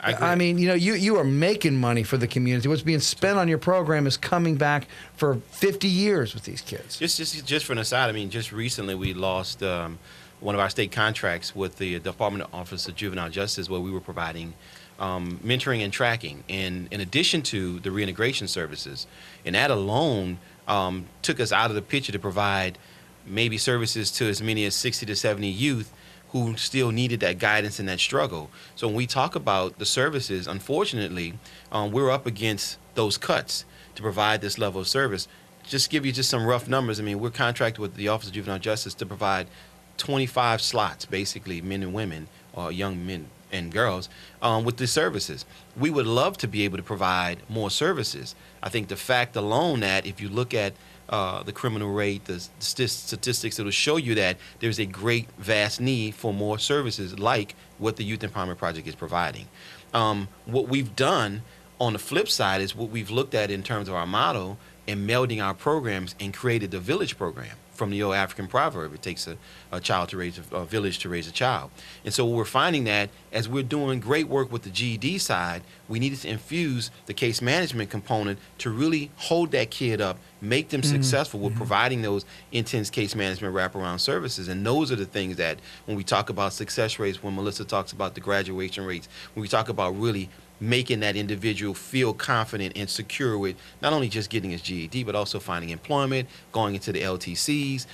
I agree. I mean, you are making money for the community. What's being spent on your program is coming back for 50 years with these kids. Just for an aside, I mean, just recently we lost one of our state contracts with the Department of Office of Juvenile Justice, where we were providing mentoring and tracking, and in addition to the reintegration services. And that alone took us out of the picture to provide maybe services to as many as 60 to 70 youth who still needed that guidance and that struggle. So when we talk about the services, unfortunately, we're up against those cuts to provide this level of service. Just give you just some rough numbers. I mean, we're contracted with the Office of Juvenile Justice to provide 25 slots, basically, men and women, or young men and girls, with the services. We would love to be able to provide more services. I think the fact alone that if you look at the criminal rate, the statistics, it will show you that there's a great, vast need for more services like what the Youth Empowerment Project is providing. What we've done on the flip side is what we've looked at in terms of our model and melding our programs and created the Village program. From the old African proverb, it takes a child to raise a village to raise a child. And so we're finding that as we're doing great work with the GED side, we needed to infuse the case management component to really hold that kid up, make them successful with providing those intense case management wraparound services. And those are the things that when we talk about success rates, when Melissa talks about the graduation rates, when we talk about really making that individual feel confident and secure with not only just getting his GED, but also finding employment, going into the LTCs,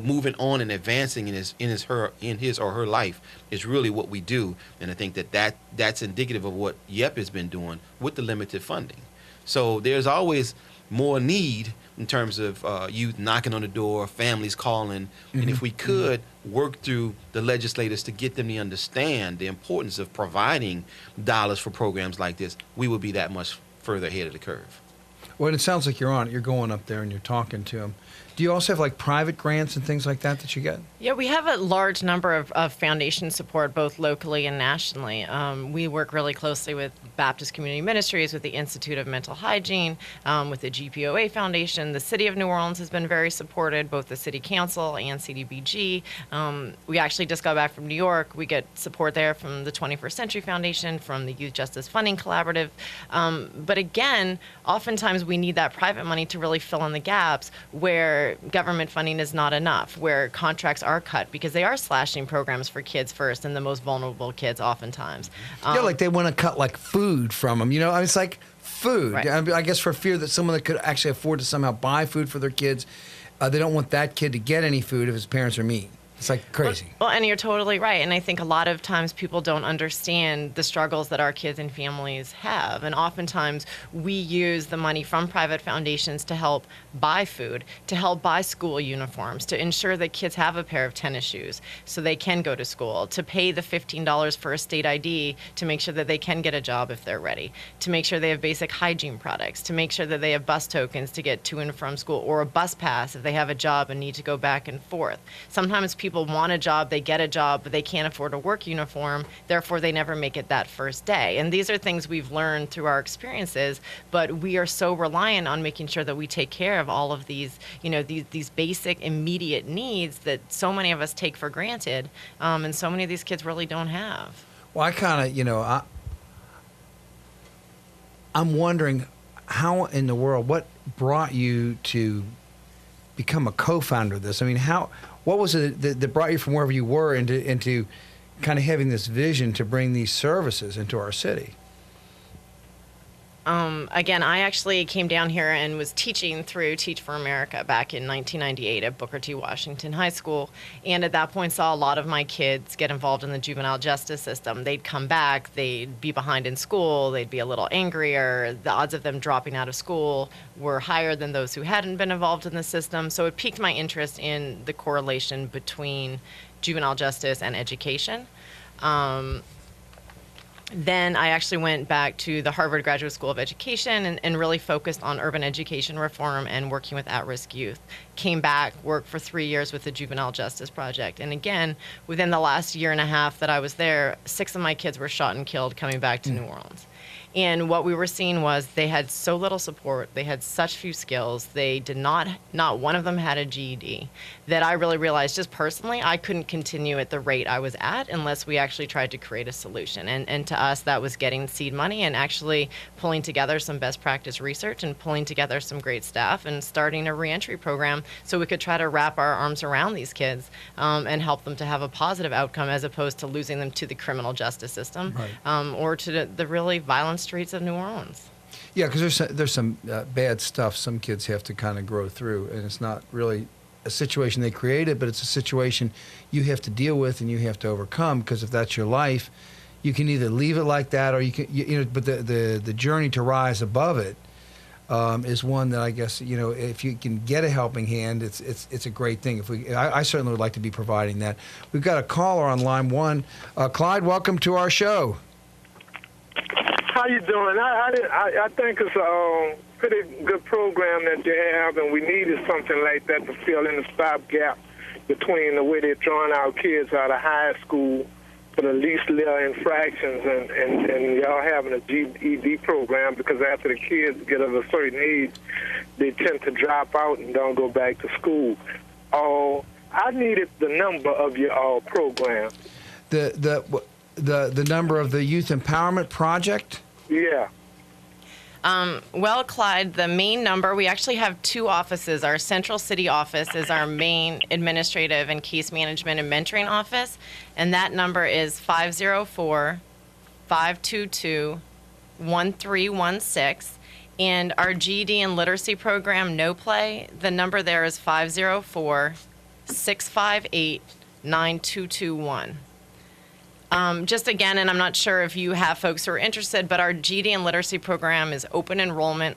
moving on and advancing in his or her life is really what we do. And I think that's indicative of what YEP has been doing with the limited funding. So there's always more need in terms of youth knocking on the door, families calling, and if we could work through the legislators to get them to understand the importance of providing dollars for programs like this, we would be that much further ahead of the curve. Well, it sounds like you're on it. You're going up there and you're talking to them. Do you also have like private grants and things like that you get? Yeah, we have a large number of foundation support, both locally and nationally. We work really closely with Baptist Community Ministries, with the Institute of Mental Hygiene, with the GPOA Foundation. The City of New Orleans has been very supported, both the City Council and CDBG. We actually just got back from New York. We get support there from the 21st Century Foundation, from the Youth Justice Funding Collaborative. But again, oftentimes we need that private money to really fill in the gaps where government funding is not enough, where contracts are cut because they are slashing programs for kids first and the most vulnerable kids oftentimes. Yeah, like they want to cut like food from them. It's like food. Right. I guess for fear that someone that could actually afford to somehow buy food for their kids, they don't want that kid to get any food if his parents are mean. It's like crazy. Well, and you're totally right. And I think a lot of times people don't understand the struggles that our kids and families have. And oftentimes we use the money from private foundations to help buy food, to help buy school uniforms, to ensure that kids have a pair of tennis shoes so they can go to school, to pay the $15 for a state ID to make sure that they can get a job if they're ready, to make sure they have basic hygiene products, to make sure that they have bus tokens to get to and from school, or a bus pass if they have a job and need to go back and forth. Sometimes people want a job, they get a job, but they can't afford a work uniform, therefore they never make it that first day. And these are things we've learned through our experiences, but we are so reliant on making sure that we take care of all of these, these basic immediate needs that so many of us take for granted, and so many of these kids really don't have. Well, I kind of, I'm wondering how in the world, what brought you to become a co-founder of this? I mean, what was it that brought you from wherever you were into kind of having this vision to bring these services into our city? Again, I actually came down here and was teaching through Teach for America back in 1998 at Booker T. Washington High School. And at that point saw a lot of my kids get involved in the juvenile justice system. They'd come back, they'd be behind in school, they'd be a little angrier. The odds of them dropping out of school were higher than those who hadn't been involved in the system. So it piqued my interest in the correlation between juvenile justice and education. Then I actually went back to the Harvard Graduate School of Education and really focused on urban education reform and working with at-risk youth. Came back, worked for 3 years with the Juvenile Justice Project. And again, within the last year and a half that I was there, 6 of my kids were shot and killed coming back to New Orleans. And what we were seeing was they had so little support, they had such few skills, they did not one of them had a GED, that I really realized just personally I couldn't continue at the rate I was at unless we actually tried to create a solution. And to us, that was getting seed money and actually pulling together some best practice research and pulling together some great staff and starting a reentry program so we could try to wrap our arms around these kids and help them to have a positive outcome as opposed to losing them to the criminal justice system or to the really violent streets of New Orleans. Yeah, because there's some bad stuff some kids have to kind of grow through, and it's not really a situation they created, but it's a situation you have to deal with and you have to overcome. Because if that's your life, you can either leave it like that, or you can, you know. But the journey to rise above it is one that I guess, you know, if you can get a helping hand, it's a great thing. I certainly would like to be providing that. We've got a caller on line one. Clyde, welcome to our show. How you doing? I think it's a pretty good program that you have, and we needed something like that to fill in the stopgap between the way they're throwing our kids out of high school for the least little infractions and y'all having a GED program, because after the kids get of a certain age, they tend to drop out and don't go back to school. I needed the number of your program. The number of the Youth Empowerment Project? Yeah. Well, Clyde, the main number, we actually have two offices. Our Central City office is our main administrative and case management and mentoring office, and that number is 504-522-1316. And our GED and literacy program, No Play, the number there is 504-658-9221. Just again, and I'm not sure if you have folks who are interested, but our GED and literacy program is open enrollment.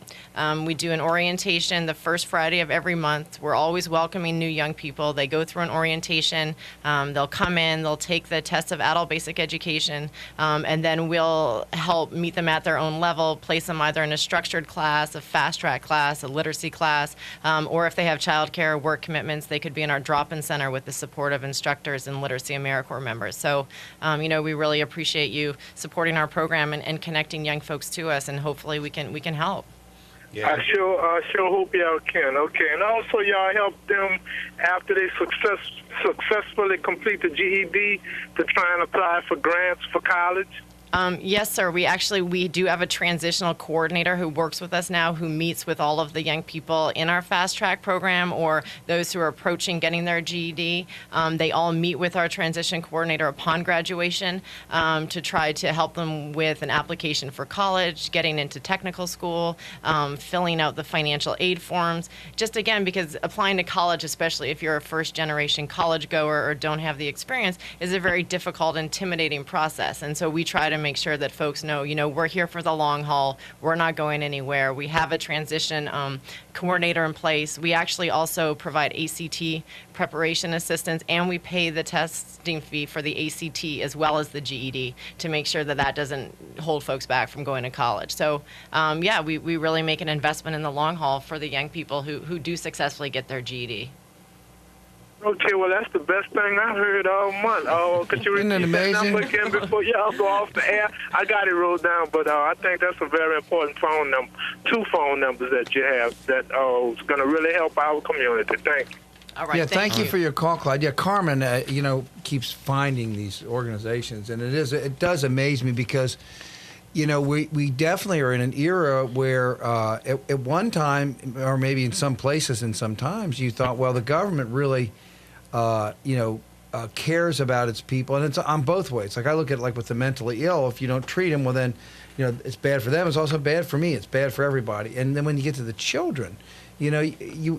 We do an orientation the first Friday of every month. We're always welcoming new young people. They go through an orientation. They'll come in, they'll take the test of adult basic education, and then we'll help meet them at their own level, place them either in a structured class, a fast track class, a literacy class, or if they have childcare, work commitments, they could be in our drop-in center with the support of instructors and Literacy AmeriCorps members. So, you know, we really appreciate you supporting our program and connecting young folks to us, and hopefully we can help. Yeah. I sure hope y'all can. Okay, and also y'all help them after they successfully complete the GED to try and apply for grants for college. Yes, sir. We do have a transitional coordinator who works with us now, who meets with all of the young people in our fast track program or those who are approaching getting their GED. They all meet with our transition coordinator upon graduation to try to help them with an application for college, getting into technical school, filling out the financial aid forms. Just again, because applying to college, especially if you're a first generation college goer or don't have the experience, is a very difficult, intimidating process. And so we try to make sure that folks know, you know, we're here for the long haul. We're not going anywhere. We have a transition coordinator in place. We actually also provide ACT preparation assistance, and we pay the testing fee for the ACT as well as the GED to make sure that that doesn't hold folks back from going to college. So, yeah, we really make an investment in the long haul for the young people who do successfully get their GED. Okay, well, that's the best thing I heard all month. Could you repeat that number again before y'all go off the air? I got it wrote down, but I think that's a very important phone number. Two phone numbers that you have that is going to really help our community. Thank you. All right. Yeah, thank you for your call, Clyde. Yeah, Carmen, you know, keeps finding these organizations, and it does amaze me because, you know, we definitely are in an era where at one time, or maybe in some places and sometimes, you thought, well, the government really cares about its people, and it's on both ways. Like I look at it like with the mentally ill, if you don't treat them, well then, you know, it's bad for them. It's also bad for me. It's bad for everybody. And then when you get to the children, you know,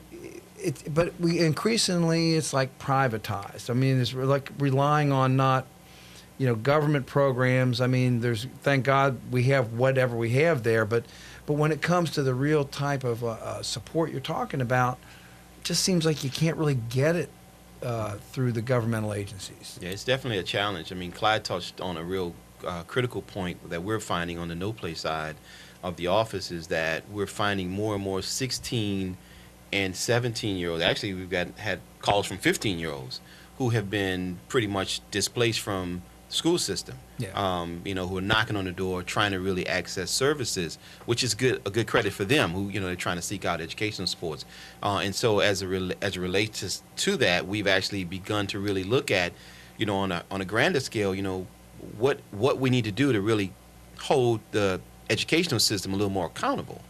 but we increasingly it's like privatized. I mean, it's like relying on not, you know, government programs. I mean, thank God we have whatever we have there, but when it comes to the real type of support you're talking about, it just seems like you can't really get it through the governmental agencies. Yeah, it's definitely a challenge. I mean, Clyde touched on a real critical point that we're finding on the no play side of the office is that we're finding more and more 16 and 17-year-olds. Actually, we've had calls from 15-year-olds who have been pretty much displaced from school system. Yeah. Who are knocking on the door, trying to really access services, which is a good credit for them. Who they're trying to seek out educational supports, and so as it relates to that, we've actually begun to really look at, on a grander scale, what we need to do to really hold the educational system a little more accountable.